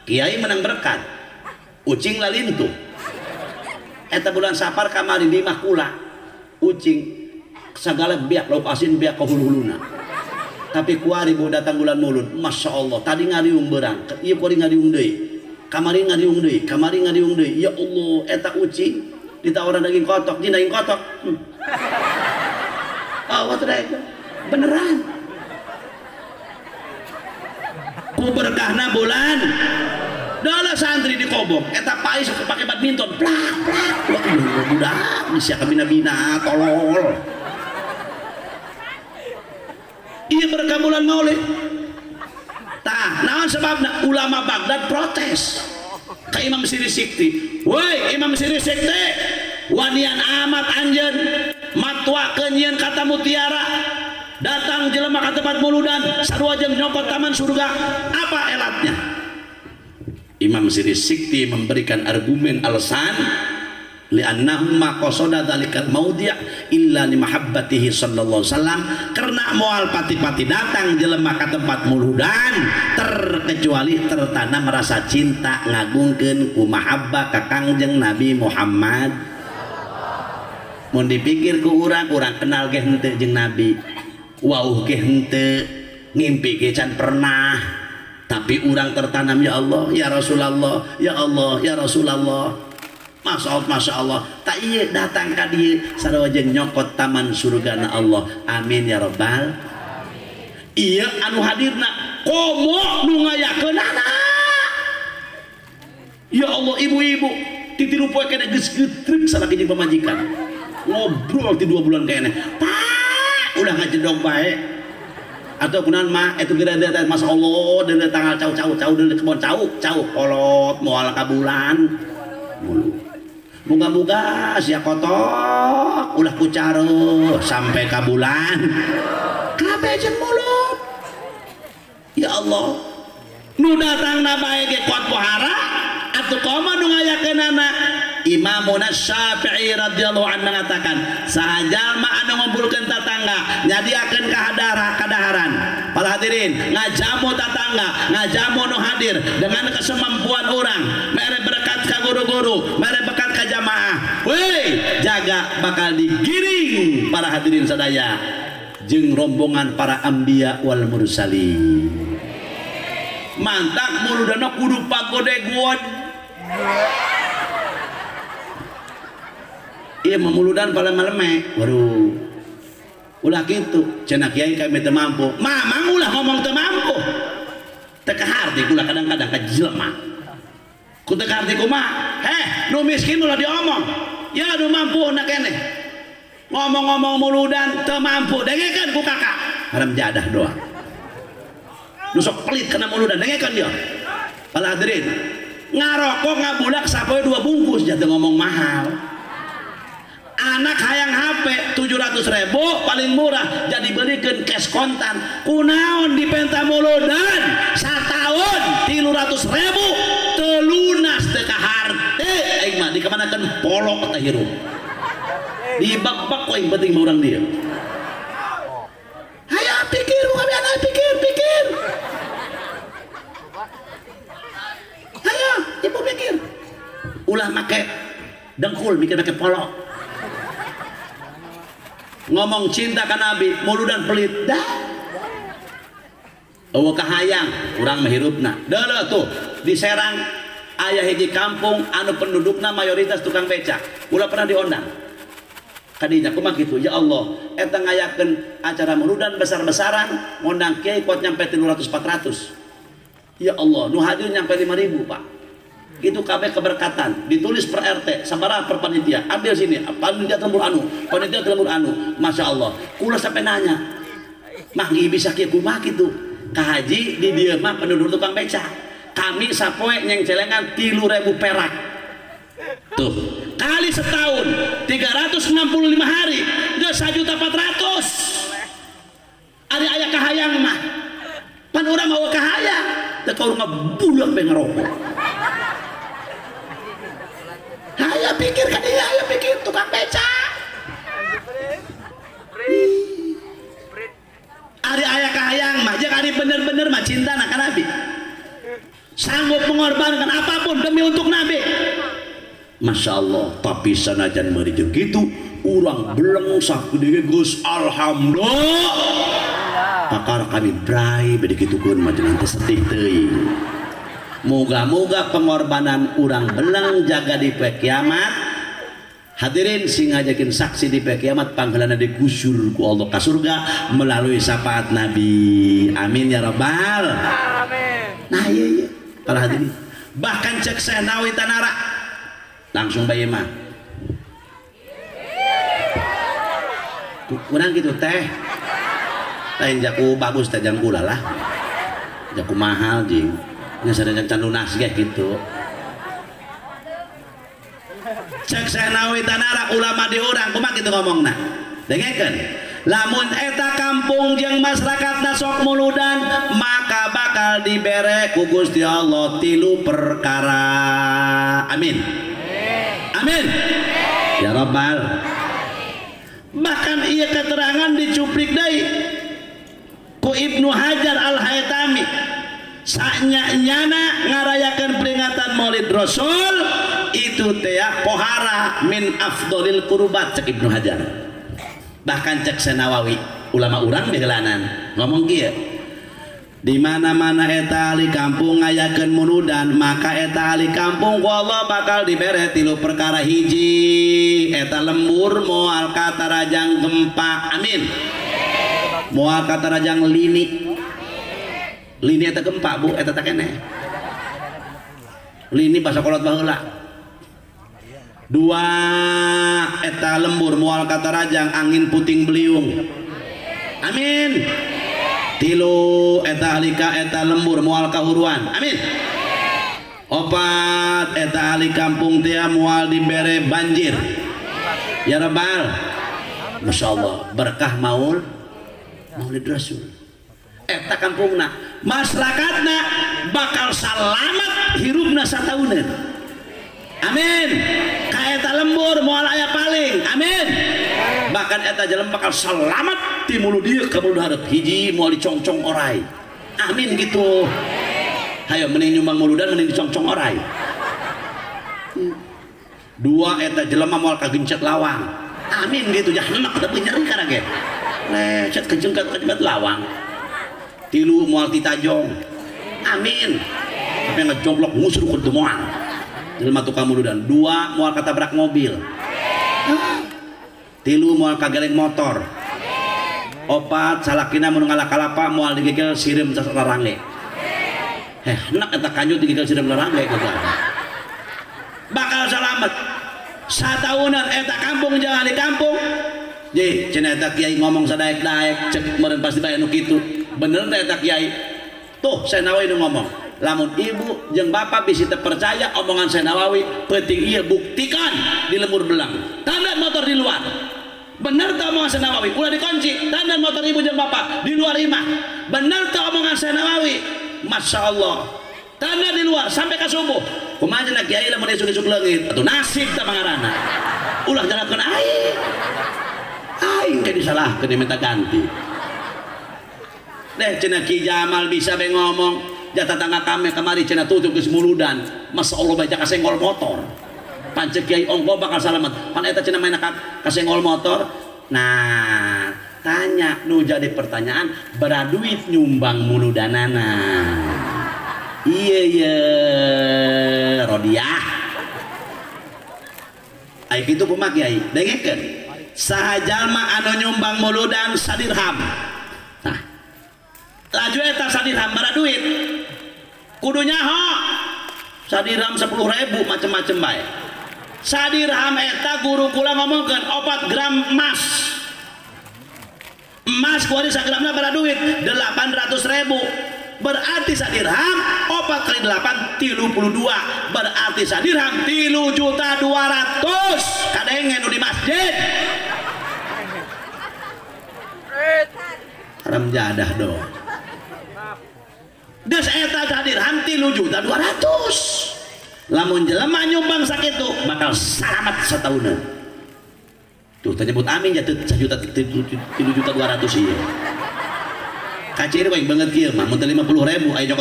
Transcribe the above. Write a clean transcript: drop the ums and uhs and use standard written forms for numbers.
kiai menang berkat ucing lalintu eta bulan Sapar kamari di Mahkula ucing segala biak lauk asin biak ke hulu-huluna tapi kuari bu datang bulan mulut Masya Allah tadi ngariung berang iya kuari ngariung deui kamari ngariung deui ya Allah eta ucing ditawaran daging kotok di daging kotok oh itu beneran ku berkahna bulan dala santri di kobong eta pais pakai badminton plak plak budak bisa kabina-bina tolol iya berkah bulan maulid tah naon sebabna ulama Baghdad protes ke Imam Siri Sikti woi Imam Siri Sikti wanian amat anjeun matwakeun nyeun kata mutiara datang jelema ka tempat muludan sarua jeung nyokot taman surga apa elatnya Imam Siri Sikti memberikan argumen alasan li'annahum ma qasada dzalikal maudhi' illa li mahabbatihi sallallahu alaihi wasallam karena moal pati-pati datang jelema ka tempat muludan terkecuali tertanam rasa cinta ngagungkeun ku mahabbah ka Kangjeng Nabi Muhammad mun dipikir ku urang kenal ge henteu jeung Nabi wauh ge henteu ngimpi ge can pernah tapi orang tertanam ya Allah ya Rasulullah ya Allah ya Rasulullah Masya Allah tak iya datang ka dieu sarua jeung nyokot taman surgana Allah amin ya rabbal iya anu hadirna komo nu ngayakeunana ya Allah ibu-ibu titilu poe kena geus geutreuk salaki jeung pamajikan ngobrol ti 2 bulan kene pak udah ngajedog bae atau kunaon mah itu geura datang Masya Allah dan tanggal cau dan kebon cau kolot moal ka bulan moga-moga sia kotok ulah kucaro sampai ka bulan kabeh jeung mulut ya Allah nu datangna bae ge kuat pohara atuh komo nu ngayakeunana Imamun Syafi'i radhiyallahu anhu mengatakan sajalma anu ngumpulkeun tatangga nyadiakeun kadaharan para hadirin ngajamu tatangga ngajamu nu hadir dengan kesemampuan orang mere berkat ka guru-guru mere berkat ka jamaah weh jaga bakal digiring para hadirin sadaya jeung rombongan para anbiya wal mursalin mantak muludana kudu pagode guon iya memuludan pada maleme waduh ulah gitu cenah kiai kami teu mampu mamang ulah ngomong teu mampu teu kaharti ulah kadang-kadang ka jelema ku teu kaharti kumaha nu miskin ulah diomong ya nu mampu na keneh ngomong-ngomong muludan teu mampu dengekeun ku kakak haram jadah doang nu sok pelit kana muludan dengekeun dia para hadirin ngarokok ngabulak sapoe 2 bungkus jatuh ngomong mahal anak hayang HP 700.000 paling murah jadi belikan cash kontan kunaon di penta muludan satahun 300.000 telunas teu kaharte aing mah dikamanakeun polok teh hirup di bak-bak kok yang penting urang dia hayang pikir bukan anak pikir hayang ibu pikir ulah make dengkul mikir make polok ngomong cinta ka Nabi muludan pelit dah eueuh kahayang urang mahirupna deuleuh tuh di Serang aya hiji kampung anu pendudukna mayoritas tukang becak ulah pernah diondang kadinya kumaha kitu ya Allah eta ngayakeun acara muludan besar-besaran ngondang kiai kuat nyampe 300-400 ya Allah nu hadir nyampe 5.000 Pak itu kabeh keberkatan ditulis per RT sabaraha per panitia ambil sini panitia Lembur anu Masya Allah kula sampai nanya mah bisa kieu kumaha kitu ka haji di dieu mah penduduk tukang becak kami sapoe nyeng celengan 3.000 perak tuh kali setahun 365 hari geus 1.400.000 ari aya kahayang mah pan urang mah kahayang teu kaurang budak bae ngarokok Ayo pikir kan dia, ayo pikir tukang becak. Ari aya kahayang mah, jeung ari bener-bener mah cinta na ka Nabi. sanggup mengorbankan apapun demi untuk Nabi. Masya Allah. Tapi sanajan mari jeung kitu urang beleng sakeudeui Gus alhamdulillah pakar kami brai bade kitukeun mah jeung teu sedih teuing. Moga-moga pengorbanan urang beleng jaga di poe kiamat. Hadirin sing ngajakin saksi di poe kiamat panggalana digusur ku Allah ka surga melalui syafaat Nabi. Amin ya rabbal. Amin. Nah iya para hadirin. Bahkan cek Syekh Nawawi Tanara langsung bayi mah. Kurang gitu teh. Lain jaku bagus teh jang kula lah. Jaku mahal jing. Nya sadayana can lunas ge gitu. Cek Syekh Nawawi Tanara ulama di urang kumaha kitu ngomongna. Dengekeun. Lamun eta kampung jeung masyarakatna sok muludan maka bakal dibere ku Gusti Allah 3 perkara. Amin. Amin. Ya Rabbal. Bahkan ieu keterangan dicuplik deui ku Ibnu Hajar Al-Haytami sanya-nyana ngarayakeun peringatan Maulid Rasul itu teh pohara min afdolil qurbat cek Ibnu Hajar. Bahkan cek Nawawi ulama urang behelanan ngomong kieu di mana-mana eta ahli kampung ngayakeun muludan maka eta ahli kampung ku Allah bakal dibere 3 perkara. Hiji eta lembur moal katarajang gempa. Amin. Moal katarajang lini. Lini eta gempa Bu eta tak keneh. Lini basa kolot baheula. 2 eta lembur moal katarajang angin puting beliung. Amin. 3 eta halika eta lembur moal kahuruan. Amin. 4 eta ahli kampung teh moal dibere banjir. Ya Rabbal. Masya Allah berkah Maulid Rasul. Eta kampungna masyarakatna bakal salamat hirupna satauneun. Amin. Ka eta lembur moal aya paling. Amin. Bahkan eta jelema bakal salamat ti mulu dieu ka mulu hareup. Hiji moal dicongcong orai. Amin gitu. Hayo mending nyumbang muludan mending dicongcong orai. 2 eta jelema moal kagencet lawang. Amin gitu jahanam tapi nyeri kana ge. Lecet kejengkat lawang. 3 moal ditajong. Amin. Tapi ngejomblok ngusur ku moal. Jelema tukang muludan. 2 moal katabrak mobil. 3 moal kageleng motor. 4 salakina mun ngalah kalapa moal digigil sirim larange. Enak eta kanjut digigil sirim larange kata. Bakal selamat. Sataunan eta kampung jeung ahli kampung. Jadi cenah eta kiai ngomong sadaek-daek cek meureun pasti bae anu kitu. Bener teh eta kiai. Tuh Syekh Nawawi nu ngomong. Lamun ibu jeung bapak bisa terpercaya omongan Syekh Nawawi, penting ieu buktikan di lembur belang. Tanda motor di luar. Bener teh omongan Syekh Nawawi, ulah dikunci. Tanda motor ibu jeung bapak di luar imah. Bener teh omongan Syekh Nawawi. Masya Allah. Tanda di luar sampai ke subuh. Kumaha cenah kiai lamun esuk-esuk leungit atuh nasib teh pangaranna. Ulah jalakeun aing. Aing teh disalahkeun diminta ganti. Deh cenah Ki Jamal bisa be ngomong jatah tangga kami kemari cenah tutup geus muludan. Masya Allah baca kasenggol motor. Pancek kiai ongko bakal salamet. Pan eta cenah main kasenggol motor. Nah, tanya nu jadi pertanyaan baraduit nyumbang muludanana. Iya Rodiah. Ai kitu kumaha kiai? Dengekeun. Saha jalma anu nyumbang muludan sadirham. Nah. Laju eta sadirham baraduit. Kudu nyaho. Sadirham 10.000 macem-macem bae. Sadirham eta guru kula ngomongkeun 4 gram emas. Emas kuari sagramna baraduit 800.000. Berarti sadirham 4 kali 8 32 berarti sadirham 3.200.000 kadengen nu di masjid haram jadah do geus eta sadirham 3.200.000 lamun jelema nyumbang sakitu bakal salamat satahunan tuh tanya nyebut amin ya 1.200.000 ieu kaciri baik banget kieu mah mun 50.000 aya